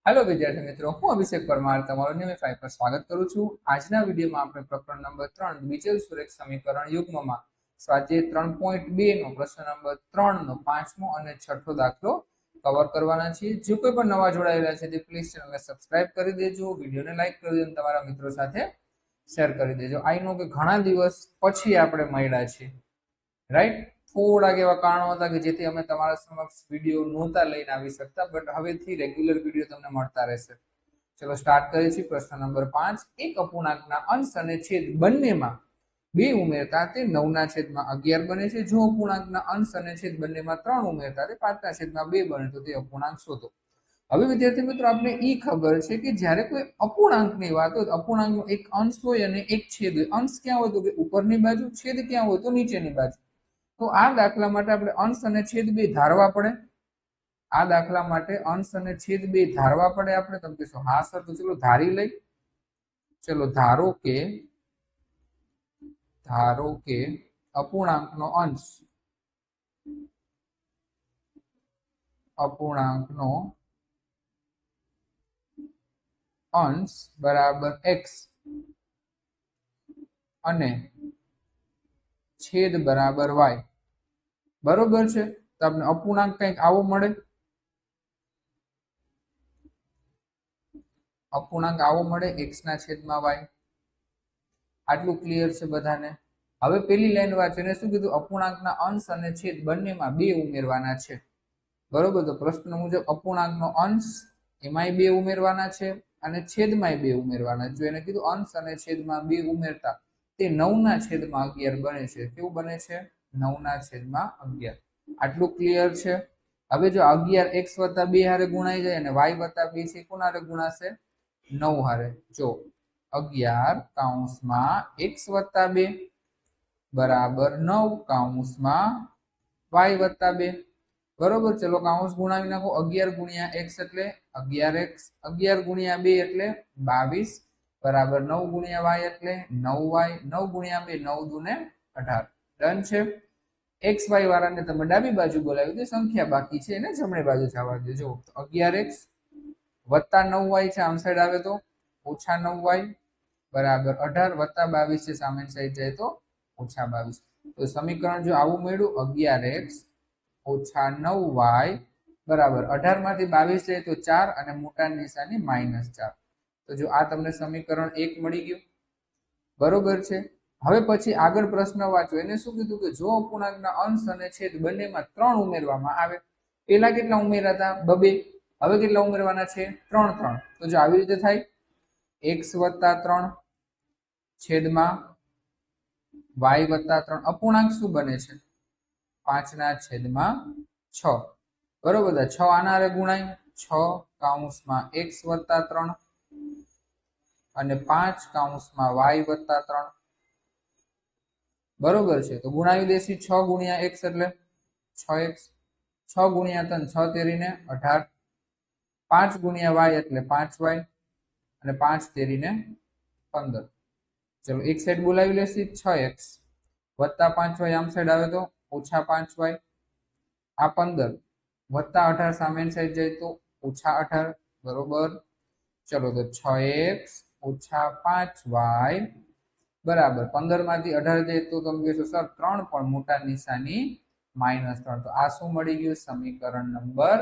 Hello विद्यार्थी मित्रों, હું અભિષેક પરમાર તમારું નિયમિત 5 પર સ્વાગત કરું છું। આજના વિડીયોમાં આપણે પ્રકરણ નંબર 3 દ્વિચલ સુરેખ સમીકરણ યુગ્મમાં સ્વાધ્યાય 3.2 નો પ્રશ્ન નંબર 3 નો પાંચમો અને છઠ્ઠો દાખલો કવર કરવાના છીએ। જો કોઈ પણ નવા જોડાયેલા છે તે પ્લીઝ ચેનલને સબસ્ક્રાઇબ કરી દેજો, વિડીયોને લાઈક કરી દેજો અને તમારા મિત્રો સાથે શેર કરી દેજો। આઈ નો કે ઘણા દિવસ પછી આપણે મળ્યા છીએ, રાઈટ। થોડાક એવા કારણો હતા કે જેથી અમે તમારા સમક્ષ વિડીયો નહોતા લઈને આવી શકતા, બટ હવેથી રેગ્યુલર વિડીયો તમને મળતા રહેશે। ચલો સ્ટાર્ટ કરીએ છીએ। પ્રશ્ન નંબર 5, એક અપૂર્ણાંકના અંશ અને છેદ બંનેમાં 2 ઉમેરતા તે 9/11 બને છે। જો અપૂર્ણાંકના અંશ અને છેદ બંનેમાં 3 ઉમેરતા તે 5/2 બને તો તે અપૂર્ણાંક શોધો। હવે વિદ્યાર્થી મિત્રો, આપણે એ ખબર છે કે જ્યારે કોઈ અપૂર્ણાંકની વાત હોય, અપૂર્ણાંકનો એક અંશ હોય અને એક છેદ હોય। અંશ ક્યાં હોય તો કે ઉપરની બાજુ, છેદ ક્યાં હોય તો નીચેની બાજુ। તો આ દાખલા માટે આપણે અંશ અને છેદ બે ધારવા પડે। આ દાખલા માટે અંશ અને છેદ બે ધારવા પડે। આપણે તમે કહેશો હા સર, તો ચલો ધારી લઈ। ચલો ધારો કે અપૂર્ણાંકનો અંશ બરાબર x અને છેદ બરાબર y, બરોબર છે। તો આપણે અપૂર્ણાંક કંઈક આવો મળે। અપૂર્ણાંક આવો મળે x ના છેદમાં y। આટલું ક્લિયર છે બધાને? હવે પેલી લાઈન વાંચો, એને શું કીધું? અપૂર્ણાંકના અંશ અને છેદ બંનેમાં 2 ઉમેરવાના છે, બરોબર। તો પ્રશ્ન મુજબ અપૂર્ણાંકનો અંશ એમાંય 2 ઉમેરવાના છે અને છેદમાંય 2 ઉમેરવાના છે। જો એને કીધું અંશ અને છેદમાં 2 ઉમેરતા તે 9/11 બને છે। કેવું બને છે? 9/11। આટલું ક્લિયર છે? હવે જો 11 x + 2 હારે ગુણાઈ જાય અને y + 2 છે કોના હારે ગુણાશે? 9 હારે। જો 11 કૌંસમાં x + 2 બરાબર 9 કૌંસમાં y + 2, બરોબર। ચલો કૌંસ ગુણાવી નાખો। 11 ગુણ્યા x એટલે 11x, 11 ગુણ્યા 2 એટલે 22 બરાબર 9 ગુણ્યા y એટલે 9y, 9 ગુણ્યા 2 9 દુ ને 18। ડન છે? xy વાળાને તમે ડાબી બાજુ બોલાવી દો, સંખ્યા બાકી છે એને જમણી બાજુ જવા દો। જો 11x વત્તા 9y છે, આમ સાઈડ આવે તો ઓછા 9y બરાબર 18 વત્તા 22 છે, સામે સાઈડ જાય તો ઓછા 22। તો સમીકરણ જો આવું મળ્યું, 11x ઓછા 9y બરાબર 18 માંથી 22 જાય તો 4 અને મોટાની નિશાની -4। તો જો આ તમને સમીકરણ 1 મળી ગયું, બરોબર છે। હવે પછી આગળ પ્રશ્ન વાંચો। એને શું કીધું કે જો અપૂર્ણાંકના અંશ અને છેદ બંનેમાં 3 ઉમેરવામાં આવે। પેલા કેટલા ઉમેર્યા હતા? 2। હવે કેટલા ઉમેરવાના છે? 3 3। તો જો આવી રીતે થાય, x + 3 છેદમાં y + 3। અપૂર્ણાંક શું બને છે? 5/6, બરોબર। 6 આના હારે ગુણાય, 6 કૌંસમાં x + 3 અને 5 કૌંસમાં y + 3, બરોબર છે। તો ગુણાવી દેસી। 6 ગુણ્યા x એટલે 6x, 6 ગુણ્યા 3 6 તેરીને 18, 5 ગુણ્યા y એટલે 5y અને 5 તેરીને 15। ચલો એક સાઈડ બોલાવી લેસી, 6x વત્તા 5y આમ સાઈડ આવે તો ઓછા 5y, આ 15 વત્તા 18 સામેની સાઈડ જાય તો ઓછા 18, બરોબર। ચલો તો 6x ઓછા 5y બરાબર 15 માંથી 18 જાય તો તમે કહેશો સર 3 પણ મોટા નિશાની -3। તો આ શું મળી ગયું? સમીકરણ નંબર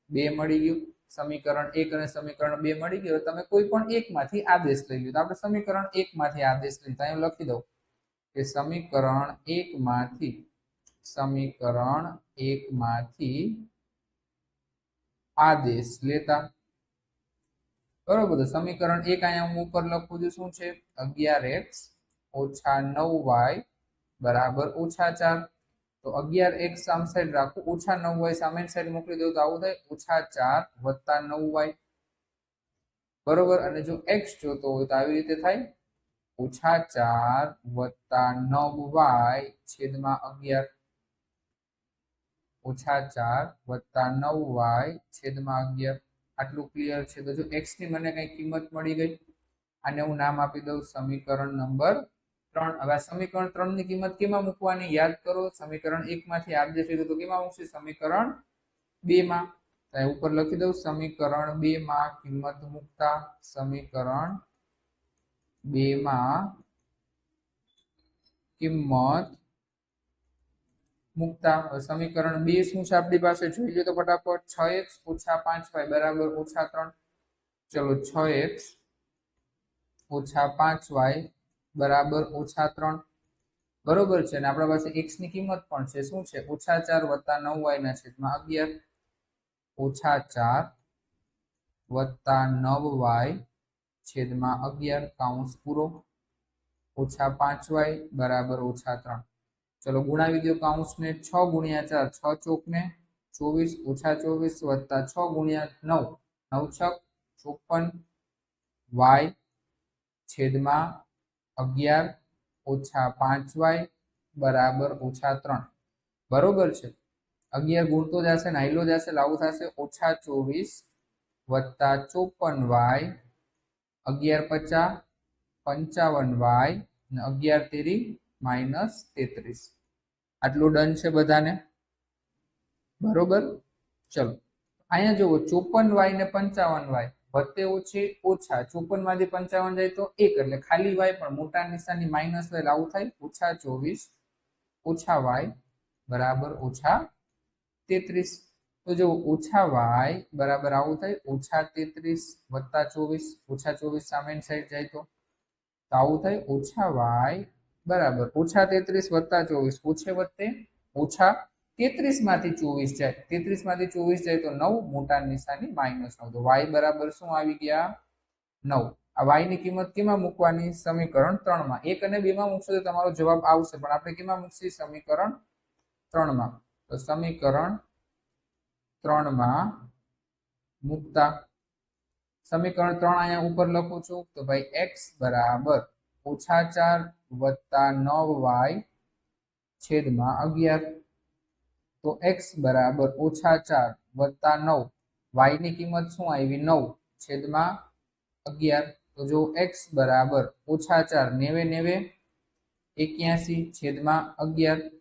2 મળી ગયું। સમીકરણ 1 અને સમીકરણ 2 મળી ગયું। તમે કોઈ પણ એકમાંથી આદેશ લઈ લો। તો આપણે સમીકરણ 1 માંથી આદેશ લઈએ, અહીં લખી દઉં કે સમીકરણ 1 માંથી આદેશ લેતા, બરોબર। તો સમીકરણ 1 અહીંયા હું ઉપર લખું છું, શું છે? 11x ઓછા 9y બરાબર ઓછા 4। તો 11x સામ સાઈડ રાખું, ઓછા 9y સામેની સાઈડ મોકલી દઉં તો આવું થાય, ઓછા 4 વત્તા 9y, બરોબર। અને જો x જોતો હોય તો આવી રીતે થાય, ઓછા 4 વત્તા 9y છેદમાં 11, ઓછા 4 વત્તા 9y છેદમાં 11। આટલું ક્લિયર છે? તો જો x ની મને કઈ કિંમત મળી ગઈ, આને હું નામ આપી દઉં સમીકરણ નંબર 3। હવે આ સમીકરણ 3 ની કિંમત કેમાં મૂકવાની? યાદ કરો, સમીકરણ 1 માંથી આદેશ લીધો તો કેમાં મૂકશે? સમીકરણ 2 માં। તો ઉપર લખી દઉં સમીકરણ 2 માં કિંમત મૂકતા સમીકરણ 2 માં કિંમત મૂકતા સમીકરણ 2 શું છે આપણી પાસે જોઈ લો તો ફટાફટ 6x - 5y બરાબર -3 ચલો 6x - 5y બરાબર -3 બરોબર છે અને આપણા પાસે x ની કિંમત પણ છે શું છે -4 + 9y ના છેદમાં 11 -4 + 9y છેદમાં 11 કૌંસ પૂરો -5y બરાબર -3 ચલો ગુણાવી દો કૌંસને 6 × 4 6 ચોક ને 24 -24 + 6 × 9 9 છક 54 y છેદમાં 11 -5y બરાબર -3 બરોબર છે 11 ગુણતો જશે ને આયલો જશે લાવું થશે -24 + 54y 11 × 50 55y અને 11 તેરી -33 આટલું ડન છે બધાને બરોબર ચલો અહીંયા જુઓ 54y ને 55y વત્તે ઓછી ઓછા 54 માંથી 55 જાય તો 1 એટલે ખાલી y પણ મોટા નિશાની માઈનસ y આવું થાય -24 - y બરાબર -33 તો જો -y બરાબર આવું થાય -33 + 24 -24 સામેની સાઈડ જાય તો આવું થાય -y બરાબર -33 + 24 ઓછે વત્તે ઓછા 33 માંથી 24 જાય 33 માંથી 24 જાય તો 9 મોટા નિશાની -9 તો y બરાબર શું આવી ગયા 9 આ y ની કિંમત કેમાં મૂકવાની સમીકરણ 3 માં 1 અને 2 માં મૂકશો તો તમારો જવાબ આવશે પણ આપણે કેમાં મૂકશી સમીકરણ 3 માં તો સમીકરણ 3 માં મૂકતા સમીકરણ 3 અહીંયા ઉપર લખું છું તો ભાઈ x બરાબર -4 + 9y છેદમાં 11 તો x બરાબર -4 + 9 y ની કિંમત શું આવી 9 છેદમાં 11 તો જો x બરાબર -4 90 90 81 છેદમાં 11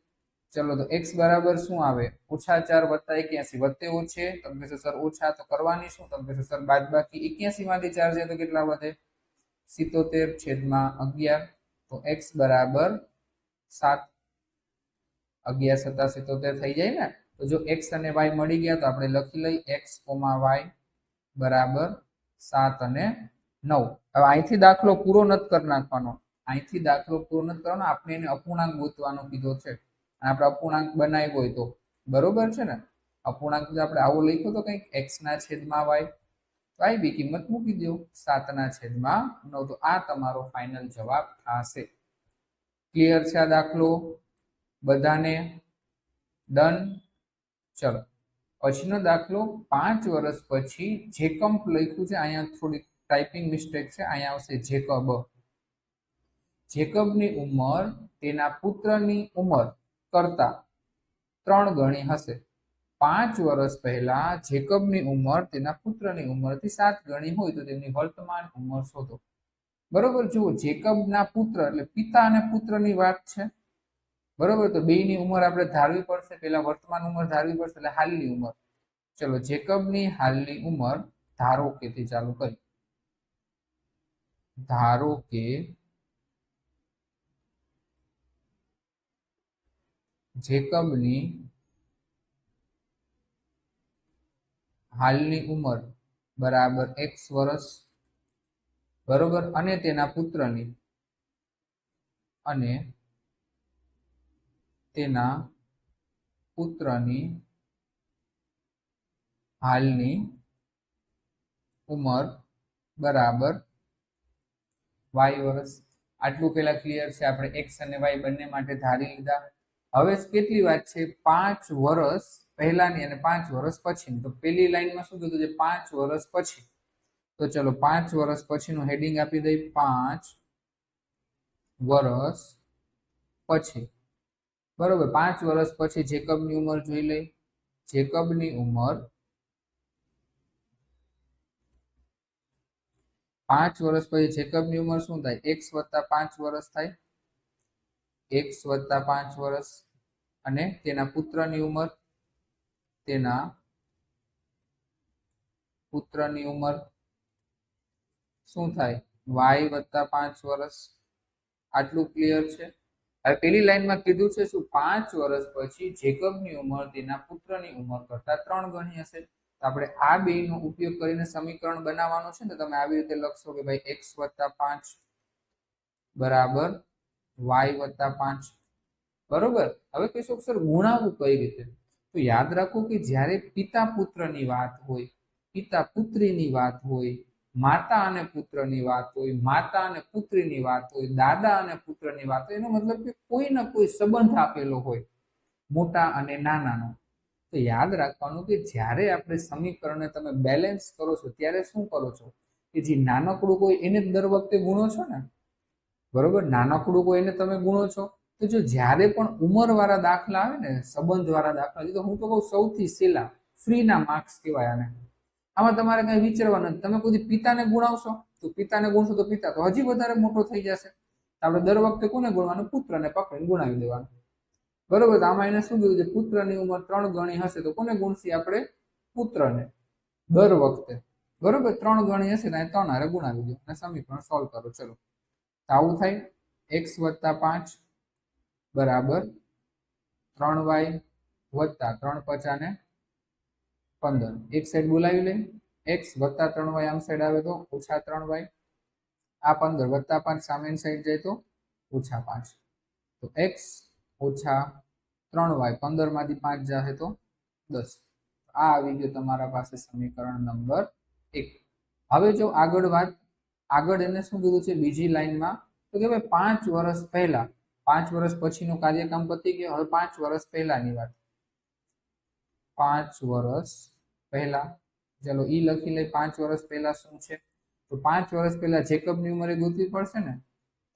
ચલો તો x બરાબર શું આવે -4 + 81 વત્તે ઓછે તમે કહેશો સર ઓછા તો કરવાની શું તમે કહેશો સર બાદબાકી 81 માંથી 4 જાય તો કેટલા વધે 77 છેદમાં 11 તો x બરાબર 7 11 + 7 = 77 થઈ જાય ને તો જો x અને y મળી ગયા તો આપણે લખી લઈ x, y બરાબર 7 અને 9 હવે અહીંથી દાખલો પૂરો નથી કરી નાખવાનો અહીંથી દાખલો પૂરો નથી કરવાનો આપણે એને અપૂર્ણાંક ગોતવાનો કીધો છે અને આપણે અપૂર્ણાંક બનાવ્યો હોય તો બરોબર છે ને અપૂર્ણાંક આપણે આવો લખ્યો તો કંઈક x ના છેદમાં y તો y બી કિંમત મૂકી દો 7 ના છેદમાં 9 તો આ તમારો ફાઇનલ જવાબ થશે ક્લિયર છે આ દાખલો બધાને ડન ચલો પછીનો દાખલો 5 વર્ષ પછી જેકબ લખ્યું છે અહીંયા થોડી ટાઈપિંગ મિસ્ટેક છે અહીંયા આવશે જેકબ જેકબની ઉંમર તેના પુત્રની ઉંમર કરતા 3 ગણી હશે 5 વર્ષ પહેલા જેકબની ઉંમર તેના પુત્રની ઉંમરથી 7 ગણી હોય તો તેમની વર્તમાન ઉંમર શોધો બરોબર જુઓ જેકબના પુત્ર એટલે પિતા અને પુત્રની વાત છે બરોબર તો બેની ઉંમર આપણે ધારવી પડશે પહેલા વર્તમાન ઉંમર ધારવી પડશે એટલે હાલની ઉંમર ચલો જેકબની હાલની ઉંમર ધારો કે થી ચાલુ કરી ધારો કે જેકબની હાલની ઉંમર બરાબર x વર્ષ બરોબર અને તેના પુત્રની હાલની ઉંમર બરાબર y વર્ષ આટલું પેલા ક્લિયર છે આપણે x અને y બંને માટે ધારી લીધા હવે કેટલી વાત છે 5 વર્ષ પહેલાની અને 5 વર્ષ પછીની તો પેલી લાઈનમાં શું કીધું છે 5 વર્ષ પછી તો ચલો 5 વર્ષ પછીનું હેડિંગ આપી દઈ 5 વર્ષ પછી બરોબર 5 વર્ષ પછી જેકબની ઉંમર જોઈ લઈ જેકબની ઉંમર 5 વર્ષ પછી જેકબની ઉંમર શું થાય x + 5 વર્ષ થાય x + 5 વર્ષ અને તેના પુત્રની ઉંમર તેના પુત્રની ઉંમર શું થાય વાય વત્તા 5 વર્ષ। આટલું ક્લિયર છે। હવે પેલી લાઈનમાં કીધું છે શું 5 વર્ષ પછી જેકબની ઉંમર તેના પુત્રની ઉંમર કરતા 3 ગણી હશે। તો આપણે આ બેનો ઉપયોગ કરીને સમીકરણ બનાવવાનું છે ને તમે આવી રીતે લખશો કે ભાઈ x વત્તા 5 બરાબર y વત્તા 5 બરોબર। હવે કહેશો સર ગુણાવવું કઈ રીતે? તો યાદ રાખો કે જ્યારે પિતા પુત્રની વાત હોય, પિતા પુત્રીની વાત હોય, માતા અને પુત્રની વાત હોય, માતા અને પુત્રીની વાત હોય, દાદા અને પુત્રની વાત હોય, એનો મતલબ કે કોઈ ને કોઈ સંબંધ આપેલો હોય મોટા અને નાનાનો। તો યાદ રાખવાનું કે જ્યારે આપણે સમીકરણને તમે બેલેન્સ કરો છો ત્યારે શું કરો છો કે જે નાનકડું કોઈ એને દર વખતે ગુણો છો ને, બરોબર? નાનકડું કોઈ એને તમે ગુણો છો તો જો જ્યારે પણ ઉંમરવાળા દાખલા આવે ને, સંબંધવાળા દાખલા, તો હું તો કહું સૌથી સહેલા ફ્રીના માર્ક્સ કહેવાય આને। આમાં તમારે કઈ વિચારવાનું નથી। તમે કોઈ પિતાને ગુણાવશો તો પિતાને ગુણશો તો પિતા તો હજી વધારે મોટો થઈ જશે। આપણે દર વખતે કોને ગુણવાનું? પુત્રને પકડીને ગુણાવી દેવાનું, બરોબર? તો આમાં એને શું કીધું છે પુત્રની ઉંમર 3 ગણી હશે તો કોને ગુણશી આપણે? પુત્રને દર વખતે, બરોબર? 3 ગણી હશે તો 3 હારે ગુણાવી દો અને સમીકરણ સોલ્વ કરો। ચલો આવું થાય x વત્તા 5 બરાબર 3y વત્તા 3 5 ને 15। એક સાઈડ બોલાવી લઈ, x વત્તા 3y આમ સાઈડ આવે તો ઓછા 3y, આ 15 વત્તા 5 સામેની સાઈડ જાય તો ઓછા 5, તો x ઓછા 3y 15 માંથી 5 જશે તો 10। આ આવી ગયો તમારા પાસે સમીકરણ નંબર 1। હવે જો આગળ એને શું કીધું છે બીજી લાઈનમાં તો કે ભાઈ 5 વર્ષ પહેલા, 5 વર્ષ પછીનું કાર્યકામ પતી ગયું। હવે 5 વર્ષ પહેલાની વાત, 5 વર્ષ પહેલા, ચલો ઈ લખી લઈ 5 વર્ષ પહેલા શું છે। તો 5 વર્ષ પહેલા જેકબની ઉંમર ગોતવી પડશે ને।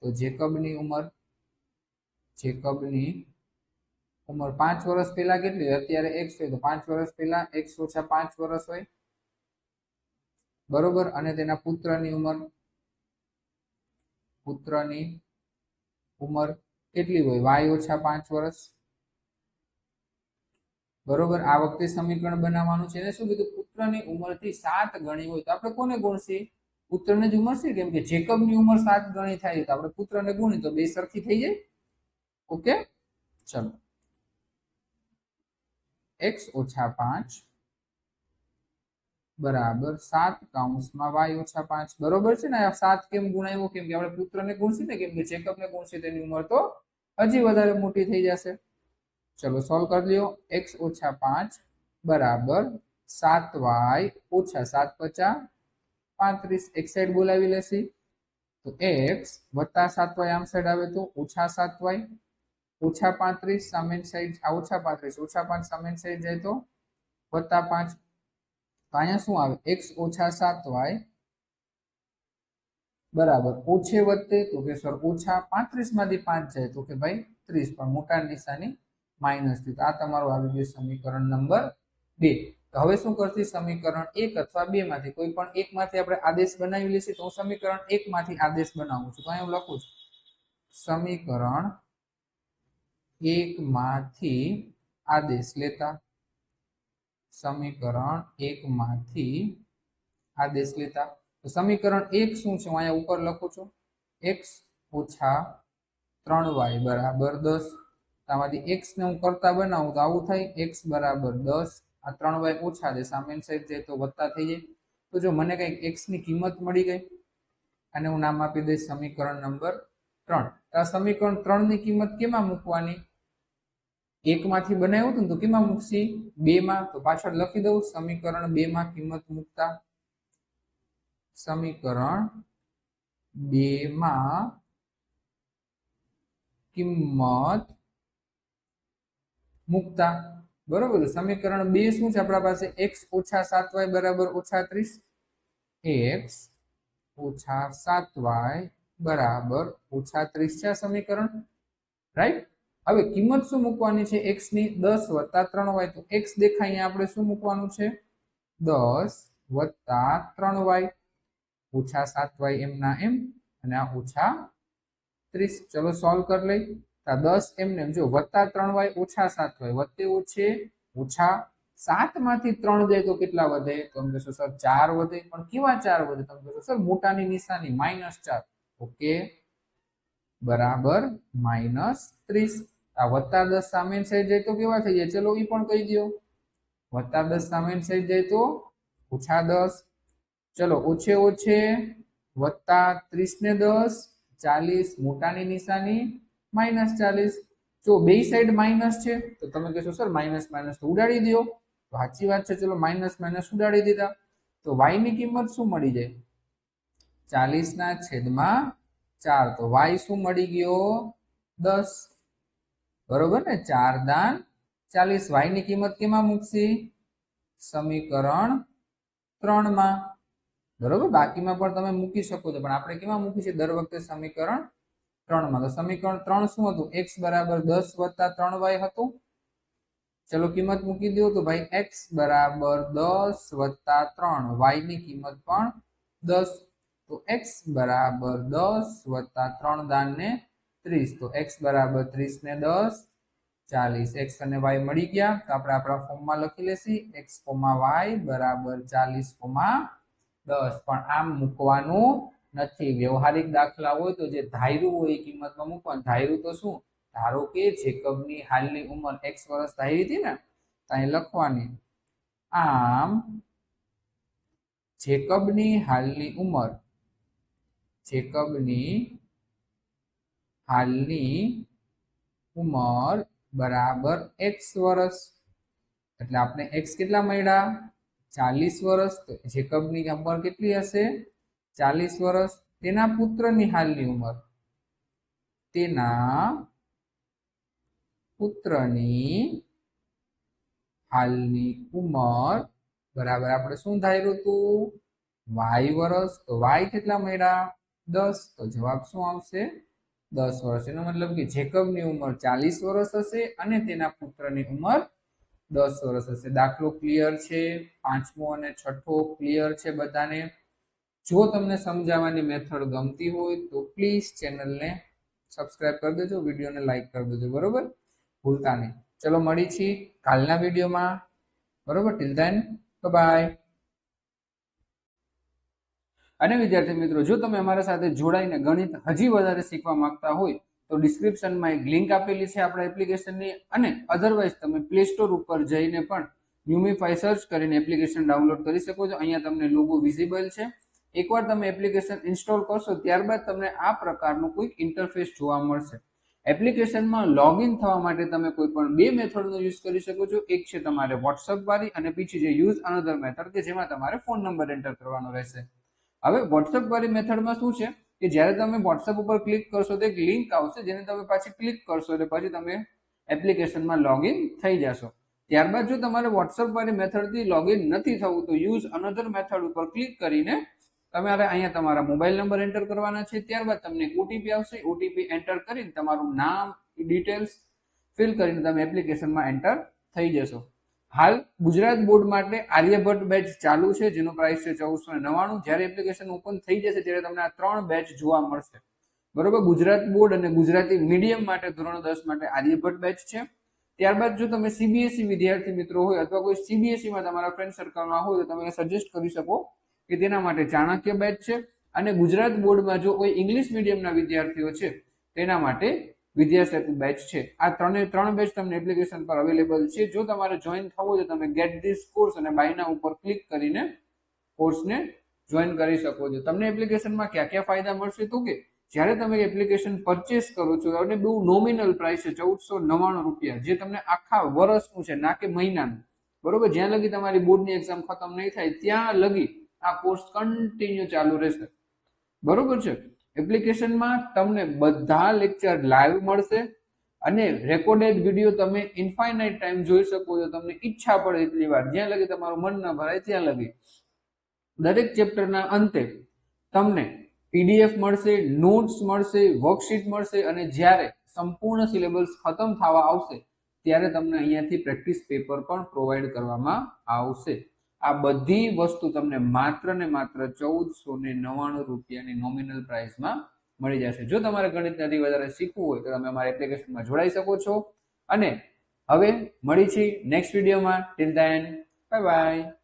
તો જેકબની ઉંમર 5 વર્ષ પહેલા કેટલી? અત્યારે x હોય તો 5 વર્ષ પહેલા x ઓછા 5 વર્ષ હોય, બરોબર? અને તેના પુત્રની ઉંમર કેટલી હોય? y ઓછા 5 વર્ષ, બરોબર? આ વખતે સમીકરણ બનાવવાનું છે। એને શું કીધું? પુત્રની ઉંમરથી 7 ગણી હોય તો આપણે કોને ગુણશી? પુત્રને જ ઉંમર છે, કેમ કે જેકબની ઉંમર 7 ગણી થાય તો આપણે પુત્રને ગુણી તો બે સરખી થઈ જાય। ઓકે, ચલો x ઓછા 5 બરાબર 7 કૌંસમાં y ઓછા 5, બરોબર છે ને? આ 7 કેમ ગુણાવ્યો? કેમ કે આપણે પુત્રને ગુણશી ને, કેમ કે જેકબને ગુણશી તેની ઉંમર તો હજી વધારે મોટી થઈ જશે। ચલો સોલ્વ કરી લ્યો। x ઓછા 5 બરાબર 7y ઓછા 7 50 35। એક સાઈડ બોલાવી લેશી તો x વત્તા 7y આમ સાઈડ આવે તો ઓછા 7y, ઓછા 35 સામેની સાઈડ, આ ઓછા 35 ઓછા 5 સામેની સાઈડ જાય તો વત્તા 5। તો અહીંયા શું આવે? x ઓછા 7y બરાબર ઓછે વત્તે તો કે સર ઓછા 35 માંથી 5 જાય તો કે ભાઈ 30, પણ મોટા નિશાની માઇનસ થી। તો આ તમારું આવી ગયું સમીકરણ નંબર 2। તો હવે શું કરતી? સમીકરણ 1 અથવા 2 માંથી કોઈ પણ એક માંથી આપણે આદેશ બનાવી લઈશું। તો હું સમીકરણ 1 માંથી આદેશ બનાવું છું, તો અહીં હું લખું છું સમીકરણ 1 માંથી આદેશ લેતા, સમીકરણ 1 માંથી આદેશ લેતા। તો સમીકરણ 1 શું છે? હું અહીંયા ઉપર લખું છું x ઓછા 3y બરાબર 10। આમાંથી x ને હું કરતા બનાવું તો આવું થાય x બરાબર 10, આ 3y ઓછા છે સામેની સાઈડ જાય તો વત્તા થઈ જાય। તો જો મને કંઈક x ની કિંમત મળી ગઈ, અને હું નામ આપી દઈશ સમીકરણ નંબર 3। તો આ સમીકરણ 3 ની કિંમત કેમાં મૂકવાની? 1 માંથી બનાવ્યું હતું ને તો કેમાં મૂકશી? 2 માં। તો પાછળ લખી દઉં સમીકરણ 2 માં કિંમત મૂકતા, સમીકરણ 2 માં કિંમત મૂકતા, બરોબર? સમીકરણ 2 શું છે આપણા પાસે? x ઓછા 7y બરાબર ઓછા 30, x ઓછા 7y બરાબર ઓછા 30 છે સમીકરણ, રાઈટ? હવે કિંમત શું મૂકવાની છે x ની? 10 વત્તા 3y। તો x દેખાય અહીંયા આપણે શું મૂકવાનું છે? 10 વત્તા 3y ઓછા 7y એમના એમ, અને આ ઓછા 30। ચલો સોલ્વ કરી લઈ। 10 એમને એમ, જો વત્તા 3y ઓછા 7y વત્તે ઓછે ઓછા 7 માંથી 3 જાય તો કેટલા વધે? તો તમે કહેશો સર 4 વધે. પણ કેવા 4 વધે? તમે કહેશો સર મોટાની નિશાની -4. ઓકે, બરાબર -30. આ +10 સામેની સાઈડ જાય તો કેવા થઈ જાય? ચલો એ પણ કહી દો. +10 સામેની સાઈડ જાય તો -10. ચલો ઓછે ઓછે +30 ને 10 40. મોટાની નિશાની -40. જો બે સાઈડ માઇનસ છે તો તમે કહેશો સર માઇનસ માઇનસ તો ઉડાડી દો. તો સાચી વાત છે. ચલો માઇનસ માઇનસ ઉડાડી દીધા. તો y ની કિંમત શું મળી જાય? 40/4. તો y શું મળી ગયો? 10. બરોબર ને? 4 દાન 40. y ની કિંમત કેમાં મૂકશી? સમીકરણ 3 માં. બરોબર, બાકીમાં પણ તમે મૂકી શકો છો, પણ આપણે કેમાં મૂકી છે દર વખતે? સમીકરણ 3 માં. તો સમીકરણ 3 શું હતું? x બરાબર 10 + 3y હતું. ચલો કિંમત મૂકી દો. તો ભાઈ x બરાબર 10 + 3, y ની કિંમત પણ 10. તો x બરાબર 10 + 3 દાન ને 30. તો x બરાબર 30 ને 10 40. x અને y મળી ગયા. તો આપણે આપણા ફોર્મમાં લખી લેશી x, y બરાબર 40, 10. પણ આમ મૂકવાનું નથી. વ્યવહારિક દાખલા હોય તો જે ધાર્યું હોય એ કિંમતમાં મૂકવાનું. ધાર્યું તો શું? ધારો કે જેકબની હાલની ઉંમર x વર્ષ ધારી હતી ને, તો અહીં લખવાની. આમ જેકબની હાલની ઉંમર બરાબર x વર્ષ. એટલે આપણે x કેટલા મળ્યા? 40 વર્ષ. તો જેકબની ઉંમર કેટલી હશે? 40 વર્ષ. તેના પુત્રની હાલની ઉંમર, બરાબર આપણે શું ધાર્યું હતું? y વર્ષ. તો y કેટલા મળ્યા? 10. તો જવાબ શું આવશે? 10 વર્ષ. એનો મતલબ કે જેકબની ઉંમર 40 વર્ષ હશે અને તેના પુત્રની ઉંમર 10 વર્ષ હશે. દાખલો ક્લિયર છે? પાંચમો અને છઠ્ઠો ક્લિયર છે બધાને? જો તમને સમજાવવાની મેથડ ગમતી હોય તો પ્લીઝ ચેનલને સબસ્ક્રાઇબ કરી દેજો, વિડીયોને લાઈક કરી દેજો. બરોબર, ભૂલતા નહીં. ચલો મળી છીએ કાલના વિડીયોમાં. બરોબર, ટિલ ધેન બાય. અને વિદ્યાર્થી મિત્રો, જો તમે અમારા સાથે જોડાઈને ગણિત હજી વધારે શીખવા માંગતા હોય તો ડિસ્ક્રિપ્શનમાં એક લિંક આપેલી છે આપણા એપ્લિકેશનની, અને અધરવાઇઝ તમે પ્લે સ્ટોર ઉપર જઈને પણ ન્યુમીફાઈ સર્ચ કરીને એપ્લિકેશન ડાઉનલોડ કરી શકો છો. અહીંયા તમને લોગો વિઝિબલ છે. એકવાર તમે એપ્લિકેશન ઇન્સ્ટોલ કરશો ત્યારબાદ તમને આ પ્રકારનું કોઈક ઇન્ટરફેસ જોવા મળશે. એપ્લિકેશનમાં લોગિન થવા માટે તમે કોઈ પણ બે મેથડનો યુઝ કરી શકો છો. એક છે તમારે વોટ્સઅપ વાળી, અને બીજી છે યુઝ અનધર મેથડ, કે જેમાં તમારે ફોન નંબર એન્ટર કરવાનો રહેશે. હવે વોટ્સઅપ વાળી મેથડમાં શું છે કે જ્યારે તમે વોટ્સઅપ ઉપર ક્લિક કરશો તો એક લિંક આવશે, જેને તમે પાછી ક્લિક કરશો એટલે પછી તમે એપ્લિકેશનમાં લોગિન થઈ જશો. ત્યારબાદ જો તમારે વોટ્સઅપ વાળી મેથડથી લોગિન નથી થવું તો યુઝ અનધર મેથડ ઉપર ક્લિક કરીને તમારે અહીંયા તમારા મોબાઈલ નંબર એન્ટર કરવાના છે. ત્યારબાદ તમને ઓટીપી આવશે. ઓટીપી એન્ટર કરીને તમારું નામ, ડિટેલ્સ ફિલ કરીને તમે એપ્લિકેશનમાં એન્ટર થઈ જશો. હાલ ગુજરાત બોર્ડ માટે આર્યભટ્ટ બેચ ચાલુ છે, જેનો પ્રાઇસ છે 1499. જ્યારે એપ્લિકેશન ઓપન થઈ જશે ત્યારે તમને આ 3 બેચ જોવા મળશે. બરોબર, ગુજરાત બોર્ડ અને ગુજરાતી મીડિયમ માટે ધોરણ 10 માટે આર્યભટ્ટ બેચ છે. ત્યારબાદ જો તમે સીબીએસઈ વિદ્યાર્થી મિત્રો હોય અથવા કોઈ સીબીએસઈ માં તમારા ફ્રેન્ડ સર્કલમાં હોય તો તમે સજેસ્ટ કરી શકો કે તેના માટે ચાણક્ય બેચ છે. અને ગુજરાત બોર્ડમાં જો કોઈ ઇંગ્લિશ મીડિયમના વિદ્યાર્થીઓ છે તેના માટે વિદ્યાસેતુ બેચ છે. આ ત્રણ બેચ તમને એપ્લિકેશન પર અવેલેબલ છે. જો તમારે જોઈન થવું હોય તો તમે ગેટ ધીસ કોર્સ અને બાયના ઉપર ક્લિક કરીને કોર્સને જોઈન કરી શકો છો. તમને એપ્લિકેશનમાં ક્યાં ક્યાં ફાયદા મળશે તો કે જ્યારે તમે એપ્લિકેશન પરચેસ કરો છો અને બહુ નોમિનલ પ્રાઇસ છે 1499 રૂપિયા, જે તમને આખા વર્ષનું છે, ના કે મહિનાનું. બરોબર, જ્યાં લગી તમારી બોર્ડની એક્ઝામ ખતમ નહીં થાય ત્યાં લગી આ કોર્સ કન્ટિન્યુ ચાલુ રહેશે. બરોબર છે. એપ્લિકેશનમાં તમને બધા લેક્ચર લાઈવ મળશે અને રેકોર્ડેડ વિડીયો તમે ઇન્ફાઇનાઇટ ટાઈમ જોઈ શકો છો. તમને ઈચ્છા પડે એટલી વાર, જ્યાં લગી તમારું મન ન ભરાય ત્યાં લગી. દરેક ચેપ્ટરના અંતે તમને પીડીએફ મળશે, નોટ્સ મળશે, વર્કશીટ મળશે, અને જ્યારે સંપૂર્ણ સિલેબસ ખતમ થવા આવશે ત્યારે તમને અહીંયાથી પ્રેક્ટિસ પેપર પણ પ્રોવાઈડ કરવામાં આવશે. આ બધી વસ્તુ તમને માત્ર ને માત્ર 1499 રૂપિયાની નોમિનલ પ્રાઇસમાં મળી જશે. જો તમારે ગણિતથી વધારે શીખવું હોય તો તમે અમારા એપ્લિકેશનમાં જોડાઈ શકો છો. અને હવે મળી છીએ નેક્સ્ટ વિડીયોમાં. Till then bye bye.